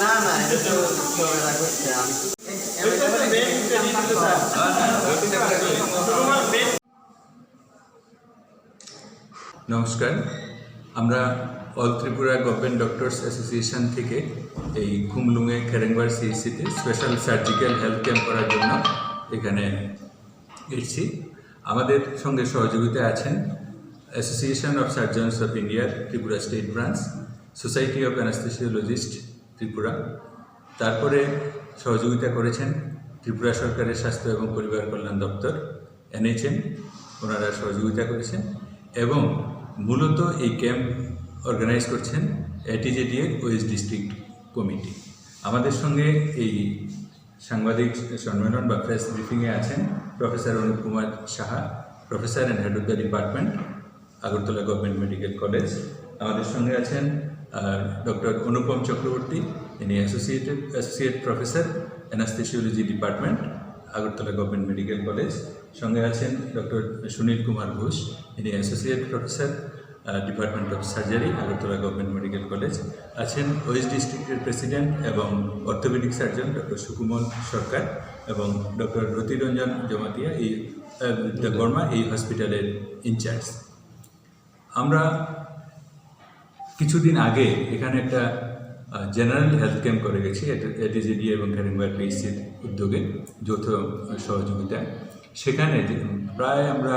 না না এটা তো ক্যামেরা করতে আমি নমস্কার, আমরা all Tripura government doctors association থেকে এই খুমলুঙে খেরেংবার CHCতে স্পেশাল সার্জিক্যাল হেলথ ক্যাম্প করার জন্য এখানে এসেছি। আমাদের সঙ্গে সহযোগিতায় আছেন অ্যাসোসিয়েশন অফ সার্জনস অফ ইন্ডিয়ার Tripura state branch, society of anaesthesiologist Tripura, তারপরে সহযোগিতা করেছেন ত্রিপুরা সরকারের স্বাস্থ্য এবং পরিবার কল্যাণ দপ্তর NHM, ওনারা সহযোগিতা করেছেন এবং মূলত এই ক্যাম্প অর্গানাইজ করছেন ATGDA ওয়েস্ট ডিস্ট্রিক্ট কমিটি। আমাদের সঙ্গে এই সাংবাদিক সম্মেলন বা প্রেস ব্রিফিংয়ে আছেন professor Anup Kumar Saha, professor and head of the department, Agartala government medical college. আমাদের সঙ্গে আছেন ডক্টর অনুপম চক্রবর্তী, ইনি associate professor anaesthesiology department, Agartala government medical college. সঙ্গে আছেন ডক্টর সুনীল কুমার ঘোষ, ইনি associate professor department of surgery, Agartala government medical college. আছেন ওয়েস্ট ডিস্ট্রিক্টের প্রেসিডেন্ট এবং অর্থোপেডিক সার্জন ডক্টর সুকুমল সরকার এবং ডক্টর রতিরঞ্জন জমাতিয়া বর্মা, এই হসপিটালের ইনচার্জ। আমরা কিছুদিন আগে এখানে একটা জেনারেল হেলথ ক্যাম্প করে গেছি ATGDA এবং খেরেংবার PHCর উদ্যোগে, যৌথ সহযোগিতায়। সেখানে প্রায় আমরা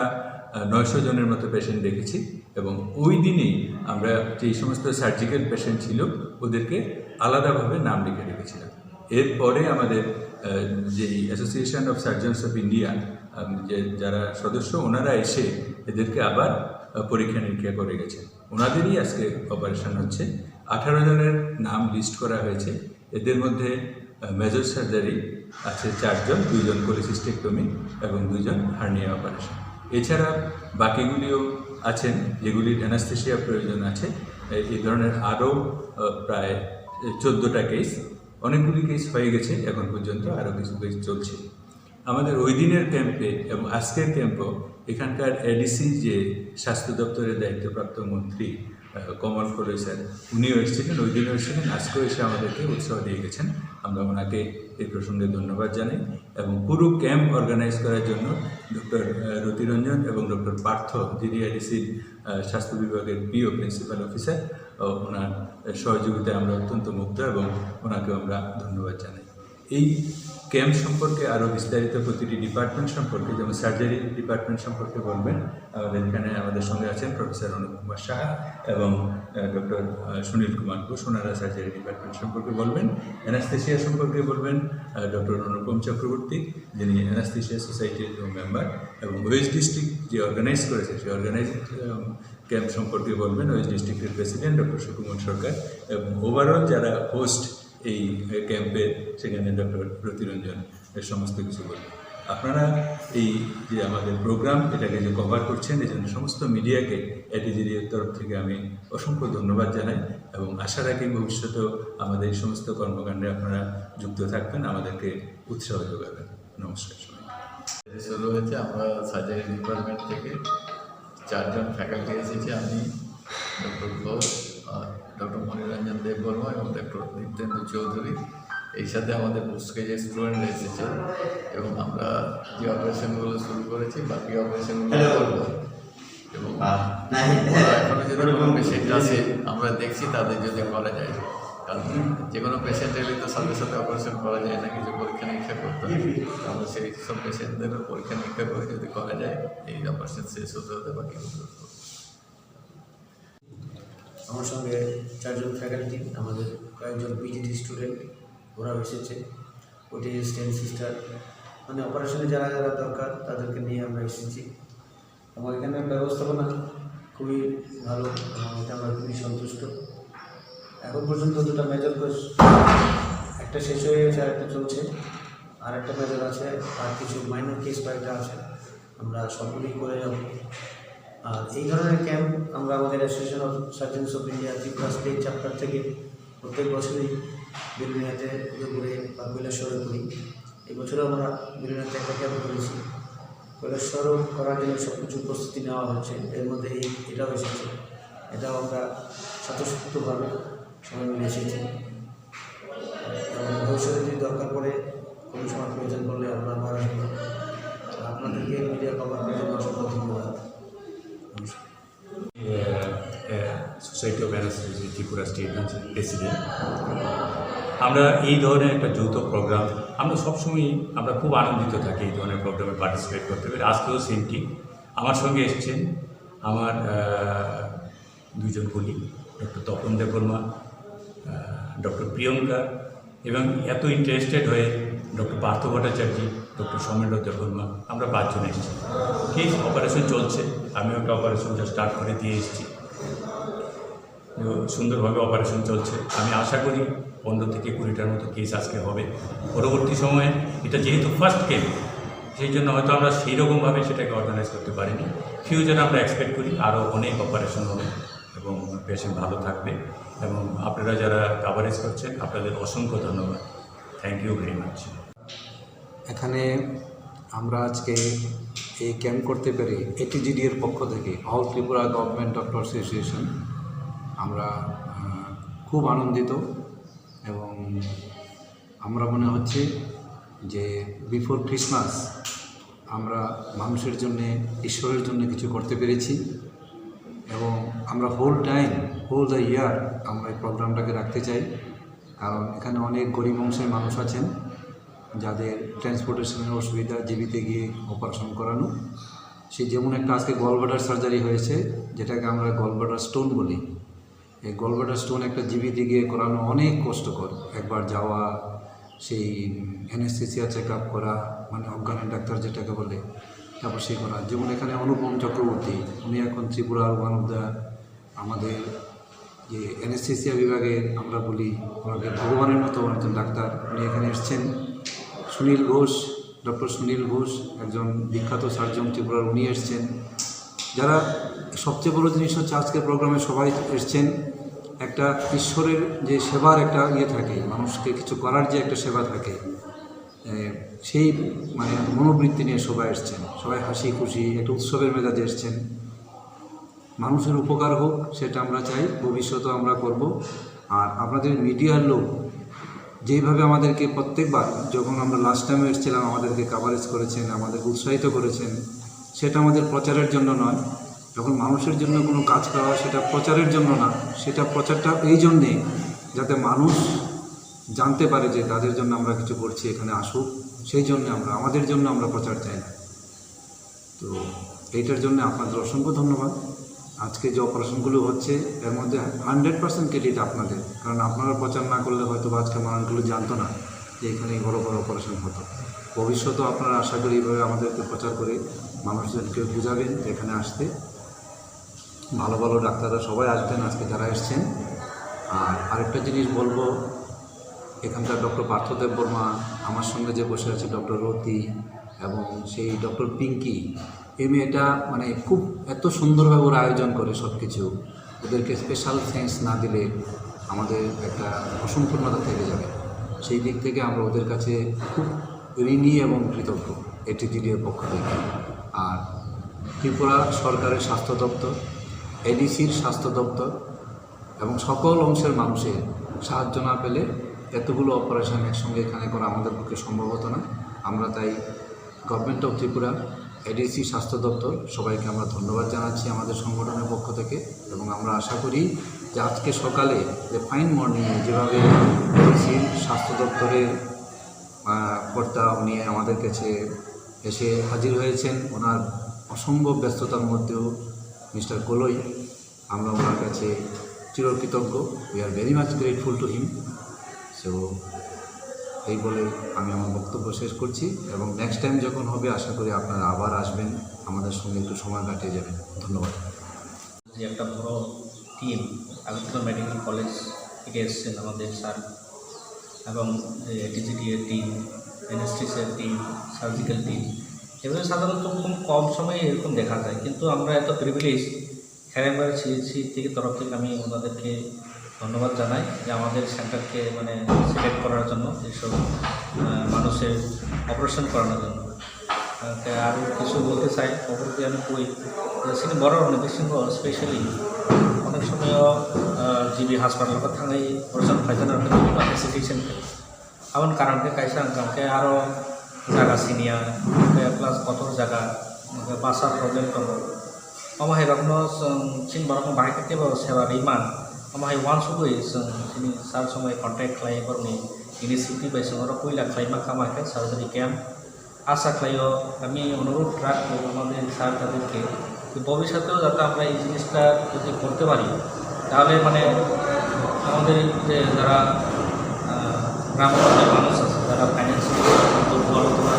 900 জনের মতো পেশেন্ট দেখেছি এবং ওই দিনেই আমরা যেই সমস্ত সার্জিক্যাল পেশেন্ট ছিল ওদেরকে আলাদাভাবে নাম লিখে রেখেছিলাম। এরপরে আমাদের যেই association of surgeons of India যারা সদস্য, ওনারা এসে এদেরকে আবার পরীক্ষা নিরীক্ষা করে গেছেন। ওনাদেরই আজকে অপারেশন হচ্ছে। 18 জনের নাম লিস্ট করা হয়েছে। এদের মধ্যে মেজর সার্জারি আছে 4 জন, 2 জন কোলিসিস্টেক্টমি এবং 2 জন হার্নিয়া অপারেশন। এছাড়া বাকিগুলিও আছেন যেগুলির অ্যানাস্থেসিয়া প্রয়োজন আছে। এই ধরনের আরও প্রায় 14টা কেস, অনেকগুলি কেস হয়ে গেছে এখন পর্যন্ত, আরও কিছু কেস চলছে। আমাদের ওই দিনের ক্যাম্পে এবং আজকের ক্যাম্পও এখানকার ADC যে স্বাস্থ্য দপ্তরের দায়িত্বপ্রাপ্ত মন্ত্রী কমল খোলাই স্যার, উনিও এসেছিলেন, ওই দিনও এসেছিলেন, আজকেও এসে আমাদেরকে উৎসাহ দিয়ে গেছেন। আমরা ওনাকে এই প্রসঙ্গে ধন্যবাদ জানাই। এবং পুরো ক্যাম্প অর্গানাইজ করার জন্য ডক্টর রতিরঞ্জন এবং ডক্টর পার্থ, যিনি ADCর স্বাস্থ্য বিভাগের PO প্রিন্সিপাল অফিসার, ওনার সহযোগিতায় আমরা অত্যন্ত মুগ্ধ এবং ওনাকেও আমরা ধন্যবাদ জানাই। এই ক্যাম্প সম্পর্কে আরও বিস্তারিত প্রতিটি ডিপার্টমেন্ট সম্পর্কে, যেমন সার্জারি ডিপার্টমেন্ট সম্পর্কে বলবেন আমাদের সঙ্গে আছেন প্রফেসর অনুপ কুমার সাহা এবং ডক্টর সুনীল কুমার ঘোষ, ওনারা সার্জারি ডিপার্টমেন্ট সম্পর্কে বলবেন। অ্যানাস্থেসিয়া সম্পর্কে বলবেন ডক্টর অনুপম চক্রবর্তী, যিনি অ্যানাস্থেসিয়া সোসাইটির মেম্বার, এবং ওয়েস্ট ডিস্ট্রিক্ট যে অর্গানাইজ করেছে সেই অর্গানাইজ ক্যাম্প সম্পর্কে বলবেন ওয়েস্ট ডিস্ট্রিক্টের প্রেসিডেন্ট ডক্টর সুকুমল সরকার, এবং ওভারঅল যারা হোস্ট এই ক্যাম্পে সেখানে ডক্টর রতিরঞ্জন সমস্ত কিছু বলবেন। আপনারা এই যে আমাদের প্রোগ্রাম এটাকে যে কভার করছেন, এই জন্য সমস্ত মিডিয়াকে ATGDAর তরফ থেকে আমি অসংখ্য ধন্যবাদ জানাই এবং আশা রাখি ভবিষ্যতেও আমাদের এই সমস্ত কর্মকাণ্ডে আপনারা যুক্ত থাকবেন, আমাদেরকে উৎসাহ যোগাবেন। নমস্কার সবাই। শুরু হয়েছে, আমরা সার্জারি ডিপার্টমেন্ট থেকে 4 জন ফ্যাকাল্টি এসেছি, আমি ডক্টর ঘোষ, ডক্টর মনিরঞ্জন দেববর্মা এবং ডক্টর দীপ্তেন্দু চৌধুরী। এই সাথে আমাদের পোস্ট গ্রাজুয়েট স্টুডেন্ট এসেছে এবং আমরা যে অপারেশনগুলো শুরু করেছি বাকি অপারেশনগুলো করবো এবং এখনো যদি কোনো পেশেন্ট আসে আমরা দেখছি তাদের যদি করা যায়, কারণ যে কোনো পেশেন্ট এলে তো সাথে সাথে অপারেশন করা যায় না, কিছু পরীক্ষা নিরীক্ষা করতে হয়। আমরা সেই সব পেশেন্টদেরও পরীক্ষা নিরীক্ষা করে যদি করা যায় এই অপারেশন শেষ হতে হতে বাকি আমার সঙ্গে 4 জন ফ্যাকাল্টি, আমাদের কয়েকজন PGT স্টুডেন্ট, ওরাও এসেছে, ওটি স্টেন সিস্টার, মানে অপারেশনে যারা যারা দরকার তাদেরকে নিয়ে আমরা এসেছি। এবং এখানের ব্যবস্থাপনা খুবই ভালো, এটা আমরা খুবই সন্তুষ্ট। এখন পর্যন্ত 2টা মেজর কোর্স, একটা শেষ হয়ে গেছে আর একটা চলছে, আর একটা মেজর আছে, আর কিছু মাইনর কেস কয়েকটা আছে, আমরা সবগুলোই করে যাব। আর এই ধরনের ক্যাম্প আমরা আমাদের association of surgeons of India Tripura state chapter থেকে প্রত্যেক বছরই বেলুনিয়াতে, উদয়পুরে বা কৈলাসহরে করি। এই বছরও আমরা বেলুনিয়াতে একটা ক্যাম্প করেছি। কৈলাসহরও করার জন্য সব কিছু প্রস্তুতি নেওয়া হচ্ছে, এর মধ্যে এটাও এসেছে। এটাও আমরা স্বতঃস্ফূর্তভাবে সবাই মিলে এসেছি। এবং ভবিষ্যতে যদি দরকার পড়ে কোনো সময় প্রয়োজন পড়লে আমরা আবার আসবো। আপনাদেরকে মিডিয়া কভার করার জন্য অসংখ্য ধন্যবাদ। Society of anaesthesia Tripura state president. আমরা এই ধরনের একটা যৌথ প্রোগ্রাম আমরা সবসময়ই আমরা খুব আনন্দিত থাকি এই ধরনের প্রোগ্রামে পার্টিসিপেট করতে পেরে। আজকেও সেমটি আমার সঙ্গে এসছেন আমার দুজন colleague, doctor Tapan Debbarma, doctor Priyanka, এবং এত ইন্টারেস্টেড হয়ে ডক্টর পার্থ ভট্টাচার্য, ডক্টর সৌমেন্দ্র দেববর্মা, আমরা 5 জন এসেছি। কেস অপারেশন চলছে, আমি একটা অপারেশন স্টার্ট করে দিয়ে এসেছি, সুন্দরভাবে অপারেশন চলছে। আমি আশা করি 15 থেকে 20টার মতো কেস আজকে হবে। পরবর্তী সময়ে এটা যেহেতু ফার্স্ট কেস, সেই জন্য হয়তো আমরা সেই রকমভাবে সেটাকে অর্গানাইজ করতে পারিনি। ফিউচারে আমরা এক্সপেক্ট করি আরও অনেক অপারেশন হবে এবং পেশেন্ট ভালো থাকবে। এবং আপনারা যারা কাভারেজ করছেন আপনাদের অসংখ্য ধন্যবাদ। Thank you very much. এখানে আমরা আজকে এই ক্যাম্প করতে পেরে ATGDA এর পক্ষ থেকে all Tripura government doctor association আমরা খুব আনন্দিত। এবং আমরা মনে হচ্ছে যে বিফোর ক্রিসমাস আমরা মানুষের জন্যে, ঈশ্বরের জন্য কিছু করতে পেরেছি। এবং আমরা হোল দ্য ইয়ার আমরা এই প্রোগ্রামটাকে রাখতে চাই, কারণ এখানে অনেক গরিব অংশের মানুষ আছেন যাদের ট্রান্সপোর্টেশনের অসুবিধা, জীবিতে গিয়ে অপারেশন করানো। সেই যেমন একটা আজকে গলব্লাডার সার্জারি হয়েছে, যেটাকে আমরা গলব্লাডার স্টোন বলি। এই গলব্লাডার স্টোন একটা জীবিতে গিয়ে করানো অনেক কষ্টকর। একবার যাওয়া, সেই অ্যানেস্থেসিয়া চেক আপ করা, মানে অজ্ঞানের ডাক্তার যেটাকে বলে, তারপর সেই করা। যেমন এখানে অনুপম চক্রবর্তী, উনি এখন ত্রিপুরার ওয়ান অফ দ্য আমাদের যে অ্যানেস্থেসিয়া বিভাগের আমরা বলি ওনাকে ভগবানের মতো একজন ডাক্তার, উনি এখানে এসছেন। সুনীল ঘোষ, ডক্টর সুনীল ঘোষ একজন বিখ্যাত সার্জন ত্রিপুরার, উনি এসছেন। যারা সবচেয়ে বড় জিনিস হচ্ছে আজকের প্রোগ্রামে সবাই এসছেন একটা ঈশ্বরের যে সেবার একটা থাকে, মানুষকে কিছু করার যে একটা সেবা থাকে, সেই মানে মনোবৃত্তি নিয়ে সবাই এসছেন। সবাই হাসি খুশি একটা উৎসবের মেজাজে এসছেন। মানুষের উপকার হোক সেটা আমরা চাই, ভবিষ্যতেও আমরা করব। আর আপনাদের মিডিয়ার লোক যেইভাবে আমাদেরকে প্রত্যেকবার যখন আমরা লাস্ট টাইমে এসেছিলাম আমাদেরকে কাভারেজ করেছেন, আমাদেরকে উৎসাহিত করেছেন, সেটা আমাদের প্রচারের জন্য নয়। যখন মানুষের জন্য কোনো কাজ করা হয় সেটা প্রচারের জন্য না, সেটা প্রচারটা এই জন্যে যাতে মানুষ জানতে পারে যে তাদের জন্য আমরা কিছু করছি, এখানে আসুক, সেই জন্য আমরা, আমাদের জন্য আমরা প্রচার চাই না। তো এইটার জন্য আপনাদের অসংখ্য ধন্যবাদ। আজকে যে অপারেশনগুলো হচ্ছে এর মধ্যে 100% ক্রেডিট আপনাদের, কারণ আপনারা প্রচার না করলে হয়তো আজকে মানুষগুলো জানতো না যে এখানে বড় বড় অপারেশন হতো। ভবিষ্যতেও আপনারা আশা করি এইভাবে আমাদেরকে প্রচার করে মানুষজনকে বুঝাবেন যে এখানে আসতে। ভালো ভালো ডাক্তাররা সবাই আসবেন আজকে যারা এসছেন। আর আরেকটা জিনিস বলবো, এখানকার ডক্টর পার্থ দেববর্মা, আমার সঙ্গে যে বসে আছে ডক্টর রতি এবং সেই ডক্টর পিঙ্কি, এই মেয়েটা মানে খুব এত সুন্দরভাবে ওরা আয়োজন করে সব কিছু। ওদেরকে স্পেশাল থ্যাঙ্কস না দিলে আমাদের একটা অসম্পূর্ণতা থেকে যাবে। সেই দিক থেকে আমরা ওদের কাছে খুব ঋণী এবং কৃতজ্ঞ ATGDA এর পক্ষ থেকে। আর ত্রিপুরা সরকারের স্বাস্থ্য দপ্তর, ADCর স্বাস্থ্য দপ্তর এবং সকল অংশের মানুষের সাহায্য না পেলে এতগুলো অপারেশন একসঙ্গে এখানে করা আমাদের পক্ষে সম্ভব হতো না। আমরা তাই গভর্নমেন্ট অফ ত্রিপুরা, ADC, স্বাস্থ্য দপ্তর সবাইকে আমরা ধন্যবাদ জানাচ্ছি আমাদের সংগঠনের পক্ষ থেকে। এবং আমরা আশা করি যে আজকে সকালে যে ফাইন মর্নিংয়ে যেভাবে ADCর স্বাস্থ্য দপ্তরের কর্তা উনি আমাদের কাছে এসে হাজির হয়েছেন, ওনার অসম্ভব ব্যস্ততার মধ্যেও মিস্টার গোলই, আমরা ওনার কাছে চিরকৃতজ্ঞ। We are very much grateful to him. So এই বলে আমি আমার বক্তব্য শেষ করছি এবং নেক্সট টাইম যখন হবে আশা করি আপনারা আবার আসবেন, আমাদের সঙ্গে একটু সময় কাটিয়ে যাবেন। ধন্যবাদ। যে একটা বড় টিম আগরতলা মেডিকেল কলেজ থেকে এসছেন আমাদের স্যার, এবং ATGDA টিম, অ্যানেস্থেসিয়ার টিম, সার্জিক্যাল টিম, এভাবে সাধারণত খুব কম সময়ে এরকম দেখা যায়। কিন্তু আমরা এত প্রিভিলেজ খেরেংবার CHC থেকে তরফ থেকে আমি ওনাদেরকে ধন্যবাদ জানাই যে আমাদের সেন্টারকে মানে সিলেক্ট করার জন্য, এইসব মানুষের অপারেশন করানোর জন্য। আরও কিছু বলতে চাই, খবর দিয়ে আমি কই সিনে বড় অনেক বেশি স্পেশালি অনেক अनेक समय जीबी हास्पिटाल को थांनाय अरसन फायजानार को हेसिटेशन आवन कारण के कैसा के आरो जागा सिनिया के प्लस कठोर जागा बासा प्रॉब्लम दङ अमाहाय रकनो चिन बरकनो बाहाय केबो सेवा रिमान अमाहाय वान सुगै जों सार समय कन्टेक्ट खालाय बरनि इनिशिएटिभ बाय जों कयला खालायमा खामाखै सार्जारि कैम्प आशा खालायो আমি অনুরোধ রাখবো আমাদের স্যার তাদেরকে যে ভবিষ্যতেও যাতে আমরা এই জিনিসটা যদি করতে পারি তাহলে মানে আমাদের যে যারা গ্রামাঞ্চলের মানুষ আছে যারা ফাইন্যান্সিয়ালি দুর্বল অথবা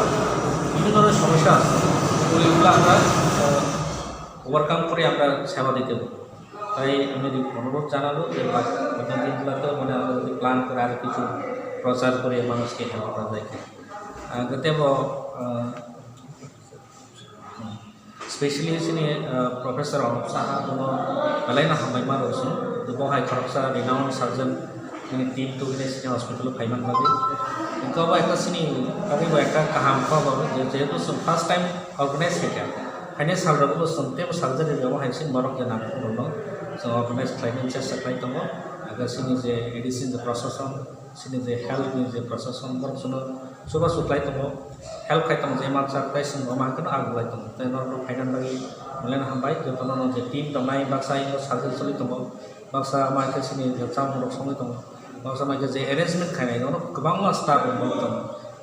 বিভিন্ন ধরনের সমস্যা আছে ওইগুলো আমরা ওভারকাম করে আমরা সেবা দিতে পারি তাই আমি অনুরোধ জানাবো যে অন্য দিনগুলোতেও মানে আমরা যদি প্ল্যান করে আরও কিছু প্রচার করে মানুষকে হেল্প করা যায় গতেব स्पेशली इसने प्रोफेसर अनुप साहा दोनों गलायना हमाय मारोसुन तो बहाय खरकसा रिनाउंड सर्जन ini टीम तो ini sini हॉस्पिटल फाइमान बागे इनको अब एक sini kami mereka kaham kau baru jadi itu first time organize kita hanya salah dulu setiap surgery yang wahai sini baru kita nak dulu so organize training cesa kali temu agar sini je medicine the procession sini je health ni je procession baru suno coba supply temu help kait temu je macam kai sini rumah kena argu kait temu tapi baru fainan bagi mulai hambai jadi temu je team domai baksa ini surgery soli temu baksa macam sini je campur orang soli temu baksa macam je arrangement kai ini orang kebangga staff orang temu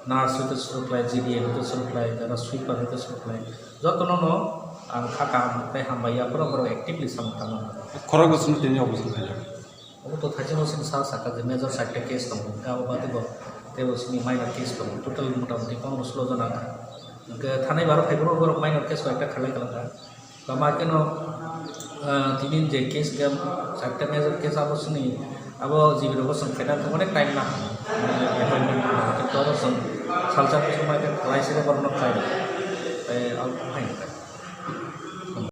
nurse itu supply GDA itu supply darah sweeper itu supply jadi temu kakak kai hambai ya baru actively sama temu Khorokbwrwino ini operation saja. वो तो Thachi machine साल साका जे major side case तम गाव बाते बो ते उसनी minor case तम total मोटामोटी कम slow जना के थानाय बारो फाइबर बर माइनर केस একটা খালাই করা তো মাকে নো তিন যে কেস গেম সাইড মেজর কেস আবসনি আবো জিবি রবসন কেনা তো অনেক টাইম না অ্যাপয়েন্টমেন্ট তো রবসন সালচার সময় কে লাইসেরে বর্ণ খাই